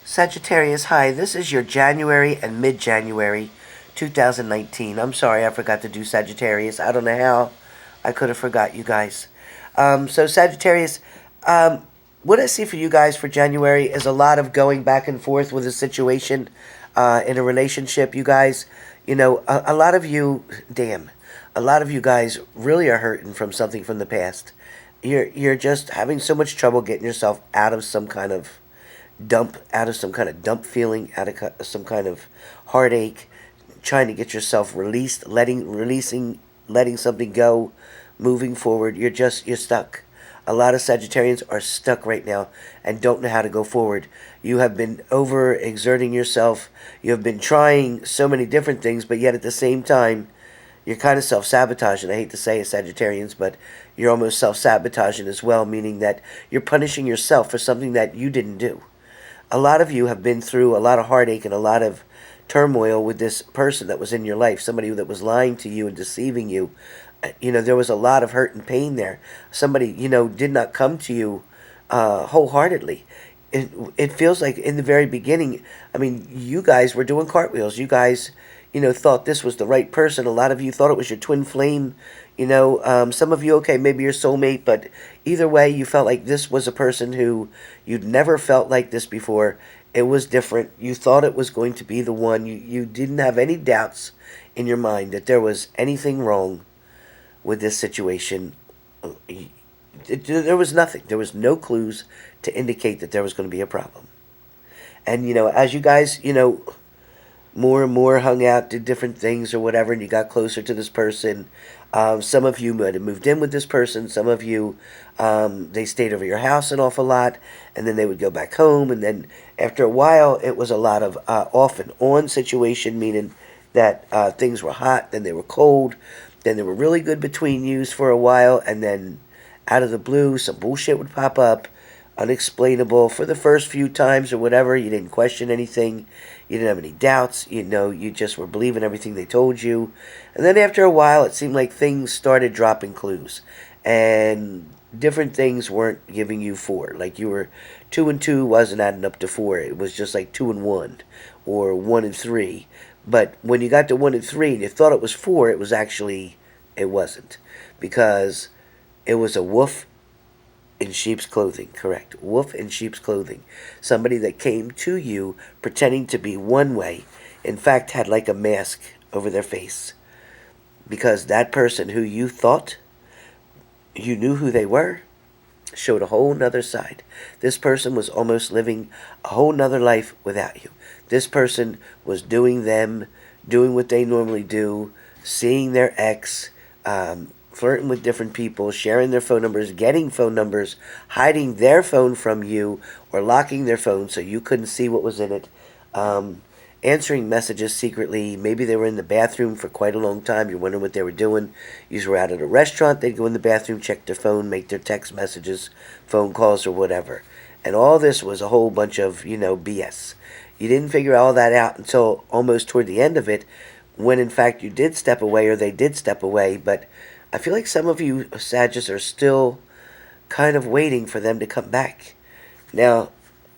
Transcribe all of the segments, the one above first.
Sagittarius, hi. This is your January and mid-January 2019. I'm sorry I forgot to do Sagittarius. I don't know how I could have forgot you guys. So Sagittarius, what I see for you guys for January is a lot of going back and forth with a situation in a relationship. You guys, a lot of you, a lot of you guys really are hurting from something from the past. You're just having so much trouble getting yourself out of some kind of dump feeling, out of some kind of heartache, trying to get yourself released, letting something go, moving forward. You're stuck. A lot of Sagittarians are stuck right now and don't know how to go forward. You have been overexerting yourself. You have been trying so many different things, but yet at the same time, you're kind of self-sabotaging. I hate to say it, Sagittarians, but you're almost self-sabotaging as well, meaning that you're punishing yourself for something that you didn't do. A lot of you have been through a lot of heartache and a lot of turmoil with this person that was in your life, somebody that was lying to you and deceiving you. There was a lot of hurt and pain there. Somebody, did not come to you wholeheartedly. It feels like in the very beginning, I mean, you guys were doing cartwheels. You guys, thought this was the right person. A lot of you thought it was your twin flame. Some of you, okay, maybe your soulmate, but either way, you felt like this was a person who you'd never felt like this before. It was different. You thought it was going to be the one. You didn't have any doubts in your mind that there was anything wrong with this situation. There was nothing. There was no clues to indicate that there was going to be a problem. And, as you guys, more and more hung out, did different things or whatever, and you got closer to this person. Some of you might have moved in with this person. Some of you, they stayed over your house an awful lot, and then they would go back home. And then after a while, it was a lot of off and on situation, meaning that things were hot, then they were cold, then they were really good between yous for a while, and then out of the blue, some bullshit would pop up, unexplainable. For the first few times or whatever, you didn't question anything. You didn't have any doubts. You just were believing everything they told you. And then after a while, it seemed like things started dropping clues. And different things weren't giving you 4. Like you were 2 and 2 wasn't adding up to 4. It was just like 2 and 1 or 1 and 3. But when you got to 1 and 3 and you thought it was 4, it wasn't. Because it was a wolf in sheep's clothing, correct. Wolf in sheep's clothing. Somebody that came to you pretending to be one way, in fact had like a mask over their face. Because that person who you thought you knew who they were showed a whole nother side. This person was almost living a whole nother life without you. This person was doing what they normally do, seeing their ex, flirting with different people, sharing their phone numbers, getting phone numbers, hiding their phone from you, or locking their phone so you couldn't see what was in it, answering messages secretly. Maybe they were in the bathroom for quite a long time. You're wondering what they were doing. You were out at a restaurant. They'd go in the bathroom, check their phone, make their text messages, phone calls, or whatever. And all this was a whole bunch of, BS. You didn't figure all that out until almost toward the end of it, when in fact you did step away, or they did step away. But I feel like some of you Sagittarius are still kind of waiting for them to come back. Now,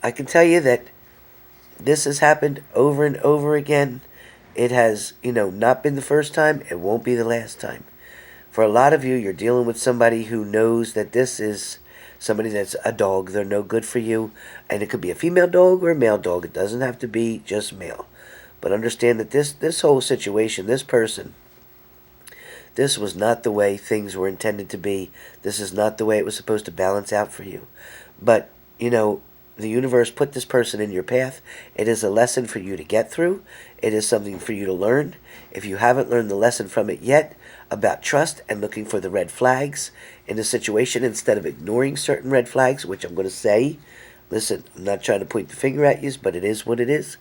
I can tell you that this has happened over and over again. It has, not been the first time. It won't be the last time. For a lot of you, you're dealing with somebody who knows that this is somebody that's a dog. They're no good for you. And it could be a female dog or a male dog. It doesn't have to be just male. But understand that this whole situation, this person, this was not the way things were intended to be. This is not the way it was supposed to balance out for you. But, the universe put this person in your path. It is a lesson for you to get through. It is something for you to learn. If you haven't learned the lesson from it yet about trust and looking for the red flags in a situation instead of ignoring certain red flags, which I'm going to say, listen, I'm not trying to point the finger at you, but it is what it is.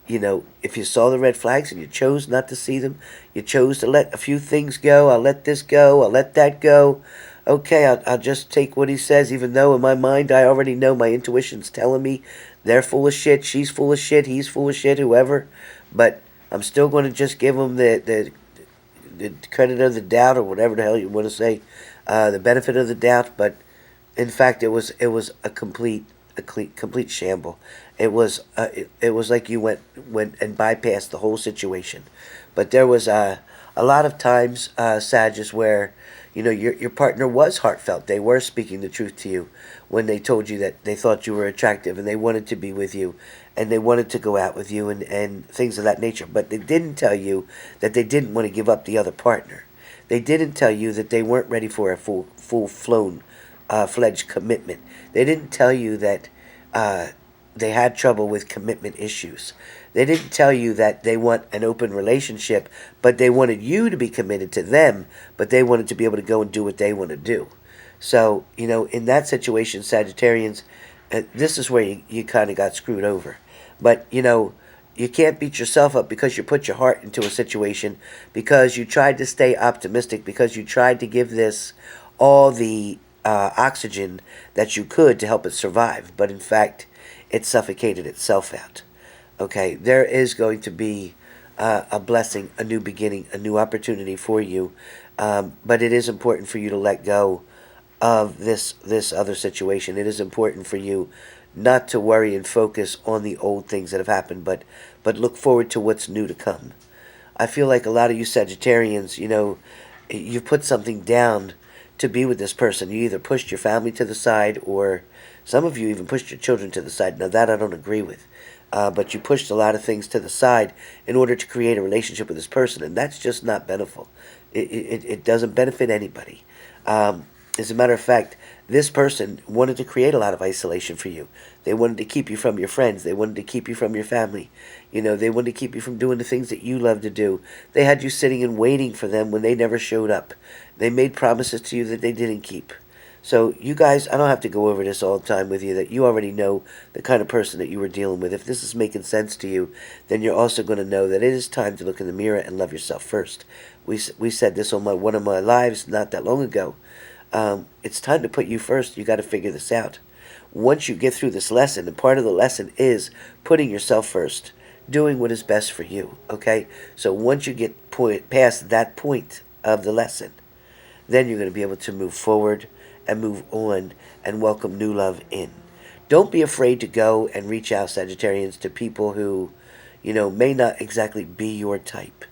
If you saw the red flags and you chose not to see them, you chose to let a few things go. I'll let this go. I'll let that go. Okay, I'll just take what he says, even though in my mind I already know, my intuition's telling me they're full of shit, she's full of shit, he's full of shit, whoever. But I'm still going to just give them the credit of the doubt, or whatever the hell you want to say, the benefit of the doubt. But in fact, it was a complete shamble. It was like you went and bypassed the whole situation. But there was a lot of times, Sagittarius, where your partner was heartfelt. They were speaking the truth to you when they told you that they thought you were attractive and they wanted to be with you and they wanted to go out with you and things of that nature. But they didn't tell you that they didn't want to give up the other partner. They didn't tell you that they weren't ready for a full-flown, fledged commitment. They didn't tell you that they had trouble with commitment issues. They didn't tell you that they want an open relationship, but they wanted you to be committed to them, but they wanted to be able to go and do what they want to do. So, in that situation, Sagittarians, this is where you kind of got screwed over. But, you can't beat yourself up because you put your heart into a situation, because you tried to stay optimistic, because you tried to give this all the oxygen that you could to help it survive. But in fact, it suffocated itself out. Okay, there is going to be a blessing, a new beginning, a new opportunity for you. But it is important for you to let go of this other situation. It is important for you not to worry and focus on the old things that have happened, but look forward to what's new to come. I feel like a lot of you Sagittarians, you've put something down to be with this person. You either pushed your family to the side, or some of you even pushed your children to the side. Now that I don't agree with. But you pushed a lot of things to the side in order to create a relationship with this person, and that's just not beneficial. It doesn't benefit anybody. As a matter of fact, this person wanted to create a lot of isolation for you. They wanted to keep you from your friends. They wanted to keep you from your family. They wanted to keep you from doing the things that you love to do. They had you sitting and waiting for them when they never showed up. They made promises to you that they didn't keep. So you guys, I don't have to go over this all the time with you, that you already know the kind of person that you were dealing with. If this is making sense to you, then you're also going to know that it is time to look in the mirror and love yourself first. We said this on one of my lives not that long ago. It's time to put you first. You got to figure this out. Once you get through this lesson, and part of the lesson is putting yourself first, doing what is best for you, okay? So once you get past that point of the lesson, then you're going to be able to move forward and move on and welcome new love in. Don't be afraid to go and reach out, Sagittarians, to people who, may not exactly be your type,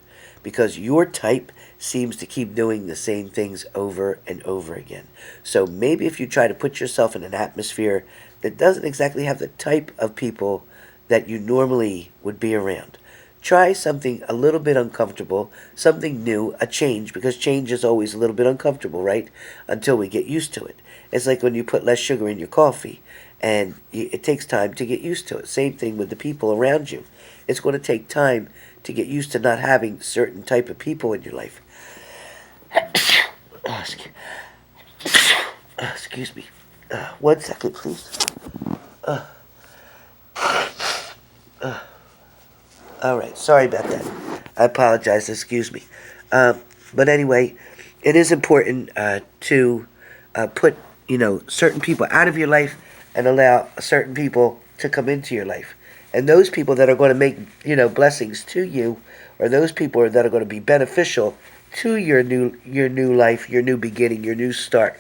because your type seems to keep doing the same things over and over again. So maybe if you try to put yourself in an atmosphere that doesn't exactly have the type of people that you normally would be around, try something a little bit uncomfortable, something new, a change, because change is always a little bit uncomfortable, right? Until we get used to it. It's like when you put less sugar in your coffee, and it takes time to get used to it. Same thing with the people around you. It's going to take time to get used to not having certain type of people in your life. Excuse me. 1 second, please. All right, sorry about that. I apologize, excuse me. But anyway, it is important to put, certain people out of your life and allow certain people to come into your life. And those people that are going to make, blessings to you, or those people that are going to be beneficial to your new life, your new beginning, your new start.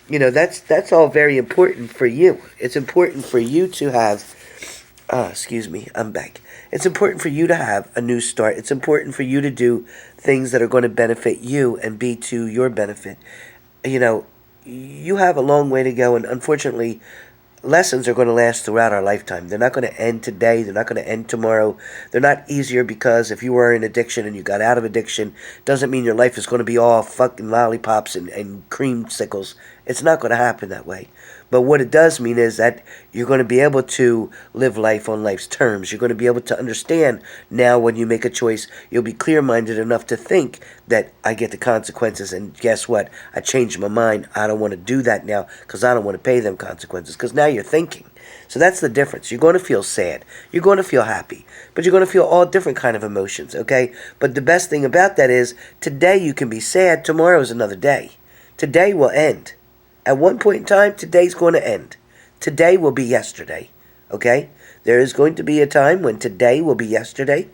That's all very important for you. It's important for you to have, excuse me, I'm back. It's important for you to have a new start. It's important for you to do things that are going to benefit you and be to your benefit. You have a long way to go, and unfortunately, lessons are going to last throughout our lifetime. They're not going to end today. They're not going to end tomorrow. They're not easier because if you were in addiction and you got out of addiction, doesn't mean your life is going to be all fucking lollipops and creamsicles. It's not going to happen that way. But what it does mean is that you're going to be able to live life on life's terms. You're going to be able to understand now when you make a choice, you'll be clear-minded enough to think that I get the consequences, and guess what? I changed my mind. I don't want to do that now because I don't want to pay them consequences, because now you're thinking. So that's the difference. You're going to feel sad. You're going to feel happy. But you're going to feel all different kind of emotions, okay? But the best thing about that is today you can be sad. Tomorrow is another day. Today will end. At one point in time, today's going to end. Today will be yesterday, okay? There is going to be a time when today will be yesterday,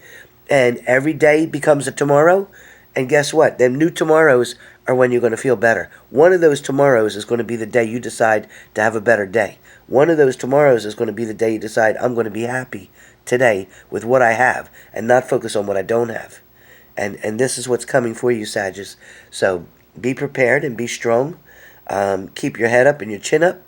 and every day becomes a tomorrow, and guess what? Them new tomorrows are when you're going to feel better. One of those tomorrows is going to be the day you decide to have a better day. One of those tomorrows is going to be the day you decide, I'm going to be happy today with what I have and not focus on what I don't have. And this is what's coming for you, Sagittarius. So be prepared and be strong. Keep your head up and your chin up.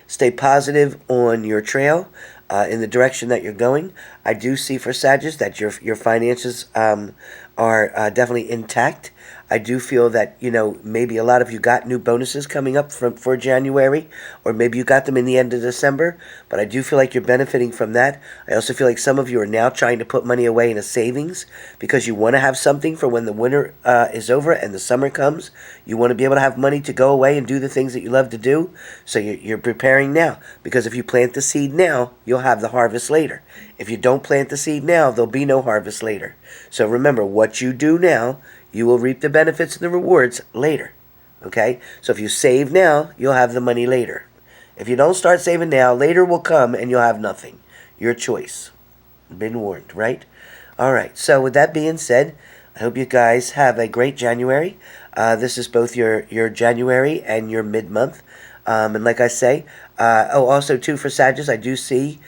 Stay positive on your trail in the direction that you're going. I do see for Sagittarius that your finances are definitely intact. I do feel that, you know, maybe a lot of you got new bonuses coming up for January, or maybe you got them in the end of December, but I do feel like you're benefiting from that. I also feel like some of you are now trying to put money away in a savings because you want to have something for when the winter is over and the summer comes. You want to be able to have money to go away and do the things that you love to do, so you're preparing now, because if you plant the seed now, you'll have the harvest later. If you don't plant the seed now, there'll be no harvest later. So remember, what you do now, you will reap the benefits and the rewards later. Okay? So if you save now, you'll have the money later. If you don't start saving now, later will come and you'll have nothing. Your choice. Been warned, right? Alright, so with that being said, I hope you guys have a great January. This is both your January and your mid-month. And like I say, also too for Sagittarius, I do see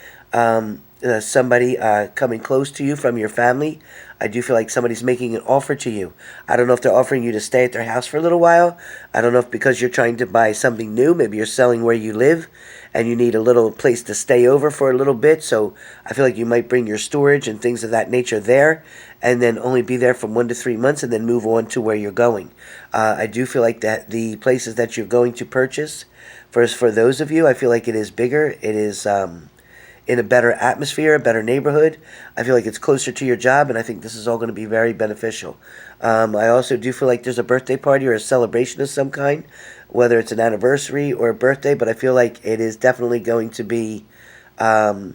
somebody coming close to you from your family. I do feel like somebody's making an offer to you. I don't know if they're offering you to stay at their house for a little while. I don't know if because you're trying to buy something new, maybe you're selling where you live and you need a little place to stay over for a little bit. So I feel like you might bring your storage and things of that nature there and then only be there from 1 to 3 months and then move on to where you're going. I do feel like that the places that you're going to purchase, for those of you, I feel like it is bigger. It is in a better atmosphere, a better neighborhood. I feel like it's closer to your job, and I think this is all going to be very beneficial. I also do feel like there's a birthday party or a celebration of some kind, whether it's an anniversary or a birthday, but I feel like it is definitely going to be a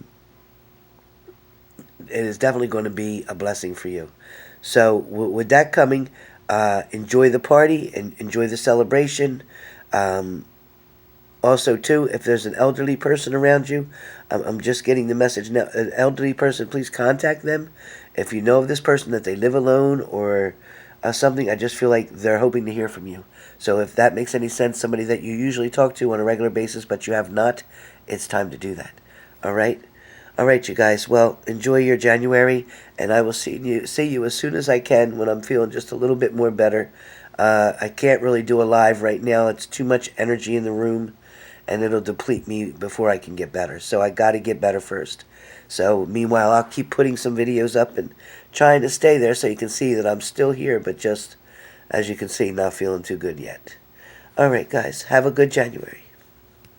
blessing for you. So with that coming, enjoy the party and enjoy the celebration. Also, too, if there's an elderly person around you, I'm just getting the message now. An elderly person, please contact them. If you know of this person, that they live alone or something, I just feel like they're hoping to hear from you. So if that makes any sense, somebody that you usually talk to on a regular basis, but you have not, it's time to do that. All right? All right, you guys. Well, enjoy your January, and I will see you as soon as I can when I'm feeling just a little bit more better. I can't really do a live right now. It's too much energy in the room, and it'll deplete me before I can get better. So I got to get better first. So meanwhile, I'll keep putting some videos up and trying to stay there so you can see that I'm still here, but just, as you can see, not feeling too good yet. All right, guys. Have a good January.